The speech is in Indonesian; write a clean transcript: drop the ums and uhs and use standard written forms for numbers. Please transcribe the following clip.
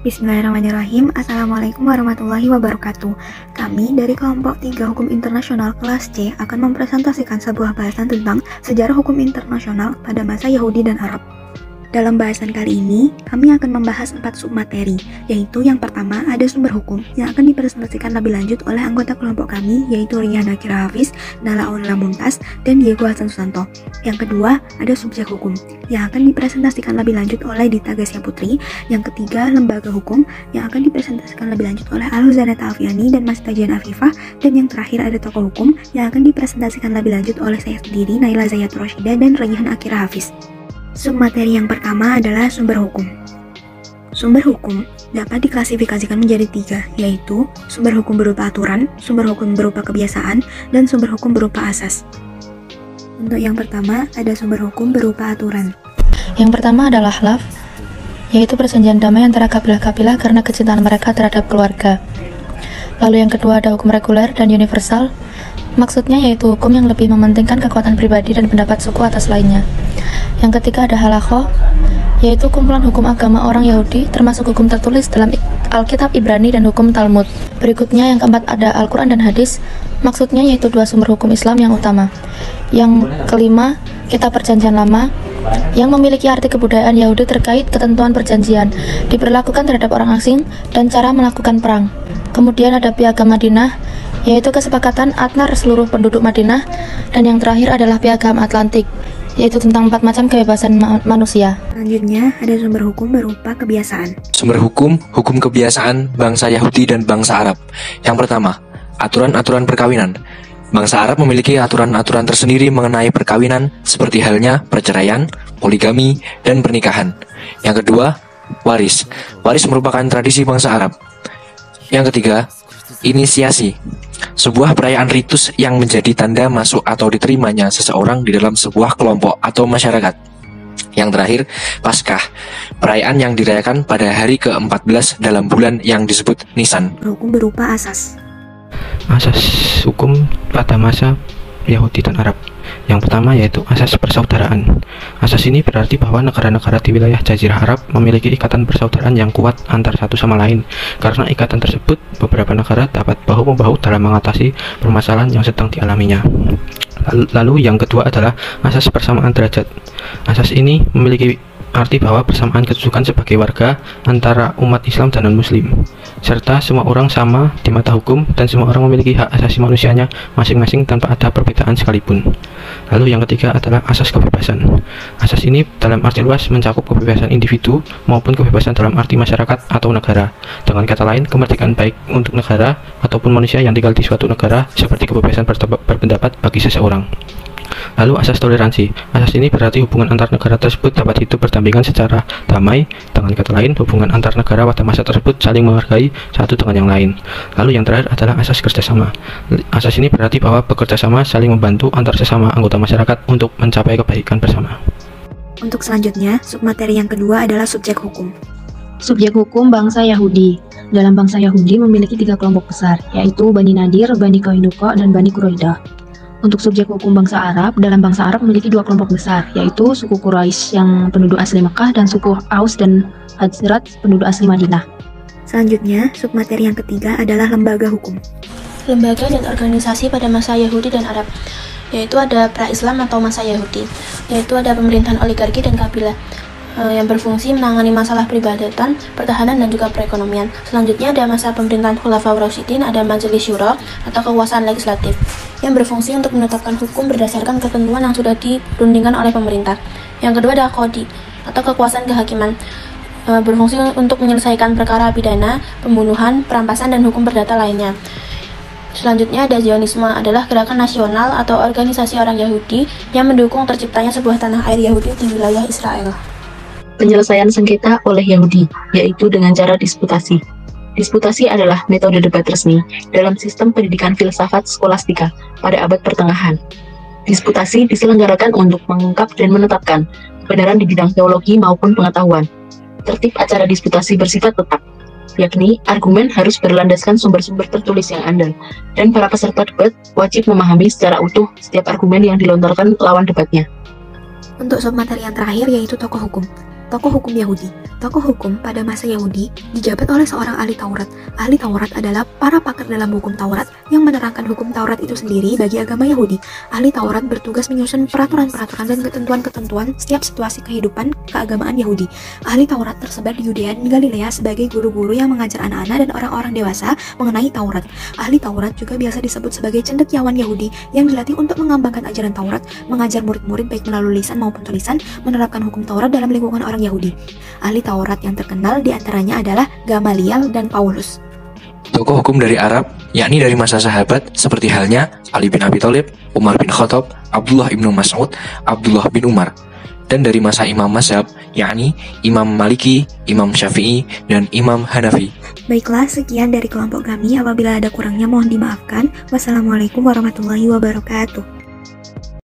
Bismillahirrahmanirrahim. Assalamualaikum warahmatullahi wabarakatuh. Kami dari kelompok 3 Hukum Internasional kelas C akan mempresentasikan sebuah bahasan tentang sejarah hukum internasional pada masa Yahudi dan Arab. Dalam bahasan kali ini, kami akan membahas 4 submateri, yaitu yang pertama ada sumber hukum yang akan dipresentasikan lebih lanjut oleh anggota kelompok kami, yaitu Rian Akira Hafiz, Nala Aurela Mumtaz, dan Diego Hasan Susanto. Yang kedua ada subjek hukum yang akan dipresentasikan lebih lanjut oleh Dita Gasya Putri. Yang ketiga lembaga hukum yang akan dipresentasikan lebih lanjut oleh Aluzaneta Alfiani dan Mas Tajian Afifah. Dan yang terakhir ada tokoh hukum yang akan dipresentasikan lebih lanjut oleh saya sendiri, Naila Zayatul Roshida dan Rayhan Akira Hafiz. Submateri yang pertama adalah sumber hukum. Sumber hukum dapat diklasifikasikan menjadi 3, yaitu sumber hukum berupa aturan, sumber hukum berupa kebiasaan, dan sumber hukum berupa asas. Untuk yang pertama, ada sumber hukum berupa aturan. Yang pertama adalah khlaf, yaitu perjanjian damai antara kabilah-kabilah karena kecintaan mereka terhadap keluarga. Lalu yang kedua ada hukum reguler dan universal, maksudnya yaitu hukum yang lebih mementingkan kekuatan pribadi dan pendapat suku atas lainnya. Yang ketiga ada halakhoh, yaitu kumpulan hukum agama orang Yahudi termasuk hukum tertulis dalam Alkitab Ibrani dan hukum Talmud. Berikutnya yang keempat ada Al-Quran dan hadis, maksudnya yaitu 2 sumber hukum Islam yang utama. Yang kelima, kitab perjanjian lama, yang memiliki arti kebudayaan Yahudi terkait ketentuan perjanjian, diberlakukan terhadap orang asing, dan cara melakukan perang. Kemudian ada Piagam Madinah, yaitu kesepakatan antar seluruh penduduk Madinah. Dan yang terakhir adalah Piagam Atlantik, yaitu tentang 4 macam kebebasan manusia. Selanjutnya ada sumber hukum berupa kebiasaan. Sumber hukum kebiasaan bangsa Yahudi dan bangsa Arab. Yang pertama, aturan-aturan perkawinan. Bangsa Arab memiliki aturan-aturan tersendiri mengenai perkawinan, seperti halnya perceraian, poligami, dan pernikahan. Yang kedua, waris. Waris merupakan tradisi bangsa Arab. Yang ketiga, inisiasi. Sebuah perayaan ritus yang menjadi tanda masuk atau diterimanya seseorang di dalam sebuah kelompok atau masyarakat. Yang terakhir, Paskah. Perayaan yang dirayakan pada hari ke-14 dalam bulan yang disebut Nisan. Hukum berupa asas. Asas hukum pada masa Yahudi dan Arab. Yang pertama yaitu asas persaudaraan. Asas ini berarti bahwa negara-negara di wilayah Jazirah Arab memiliki ikatan persaudaraan yang kuat antar satu sama lain. Karena ikatan tersebut, beberapa negara dapat bahu-membahu dalam mengatasi permasalahan yang sedang dialaminya. Lalu yang kedua adalah asas persamaan derajat. Asas ini memiliki arti bahwa persamaan kedudukan sebagai warga antara umat Islam dan non-Muslim, serta semua orang sama di mata hukum dan semua orang memiliki hak asasi manusianya masing-masing tanpa ada perbedaan sekalipun. Lalu yang ketiga adalah asas kebebasan. Asas ini dalam arti luas mencakup kebebasan individu maupun kebebasan dalam arti masyarakat atau negara. Dengan kata lain, kemerdekaan baik untuk negara ataupun manusia yang tinggal di suatu negara, seperti kebebasan berpendapat bagi seseorang. Lalu asas toleransi. Asas ini berarti hubungan antar negara tersebut dapat hidup berdampingan secara damai. Dengan kata lain, hubungan antar negara pada masa tersebut saling menghargai satu dengan yang lain. Lalu yang terakhir adalah asas kerjasama. Asas ini berarti bahwa bekerjasama saling membantu antar sesama anggota masyarakat untuk mencapai kebaikan bersama. Untuk selanjutnya, submateri yang kedua adalah subjek hukum. Subjek hukum bangsa Yahudi. Dalam bangsa Yahudi memiliki 3 kelompok besar, yaitu Bani Nadir, Bani Koinuko, dan Bani Quraidah. Untuk subjek hukum bangsa Arab, dalam bangsa Arab memiliki 2 kelompok besar, yaitu suku Quraisy yang penduduk asli Mekah dan suku Aus dan Hadzrat penduduk asli Madinah. Selanjutnya, submateri yang ketiga adalah lembaga hukum. Lembaga dan organisasi pada masa Yahudi dan Arab, yaitu ada pra-Islam atau masa Yahudi, yaitu ada pemerintahan oligarki dan kabilah yang berfungsi menangani masalah peribadatan, pertahanan, dan juga perekonomian. Selanjutnya ada masa pemerintahan Khulafaur Rasyidin, ada Majelis Syuro atau kekuasaan legislatif yang berfungsi untuk menetapkan hukum berdasarkan ketentuan yang sudah dirundingkan oleh pemerintah. Yang kedua ada Qadi atau kekuasaan kehakiman, berfungsi untuk menyelesaikan perkara pidana, pembunuhan, perampasan, dan hukum perdata lainnya. Selanjutnya ada Zionisme, adalah gerakan nasional atau organisasi orang Yahudi yang mendukung terciptanya sebuah tanah air Yahudi di wilayah Israel. Penyelesaian sengketa oleh Yahudi, yaitu dengan cara disputasi. Disputasi adalah metode debat resmi dalam sistem pendidikan filsafat skolastika pada abad pertengahan. Disputasi diselenggarakan untuk mengungkap dan menetapkan kebenaran di bidang teologi maupun pengetahuan. Tertib acara disputasi bersifat tetap, yakni argumen harus berlandaskan sumber-sumber tertulis yang andal, dan para peserta debat wajib memahami secara utuh setiap argumen yang dilontarkan lawan debatnya. Untuk submateri yang terakhir yaitu tokoh hukum. Tokoh hukum Yahudi. Tokoh hukum pada masa Yahudi dijabat oleh seorang ahli Taurat. Ahli Taurat adalah para pakar dalam hukum Taurat yang menerangkan hukum Taurat itu sendiri bagi agama Yahudi. Ahli Taurat bertugas menyusun peraturan-peraturan dan ketentuan-ketentuan setiap situasi kehidupan keagamaan Yahudi. Ahli Taurat tersebar di Yudea dan Galilea sebagai guru-guru yang mengajar anak-anak dan orang-orang dewasa mengenai Taurat. Ahli Taurat juga biasa disebut sebagai cendekiawan Yahudi yang dilatih untuk mengembangkan ajaran Taurat, mengajar murid-murid baik melalui lisan maupun tulisan, menerapkan hukum Taurat dalam lingkungan orang Yahudi. Ahli Taurat yang terkenal diantaranya adalah Gamaliel dan Paulus. Tokoh hukum dari Arab, yakni dari masa sahabat, seperti halnya Ali bin Abi Thalib, Umar bin Khattab, Abdullah ibnu Mas'ud, Abdullah bin Umar. Dan dari masa imam mazhab, yakni Imam Maliki, Imam Syafi'i, dan Imam Hanafi. Baiklah, sekian dari kelompok kami. Apabila ada kurangnya mohon dimaafkan. Wassalamualaikum warahmatullahi wabarakatuh.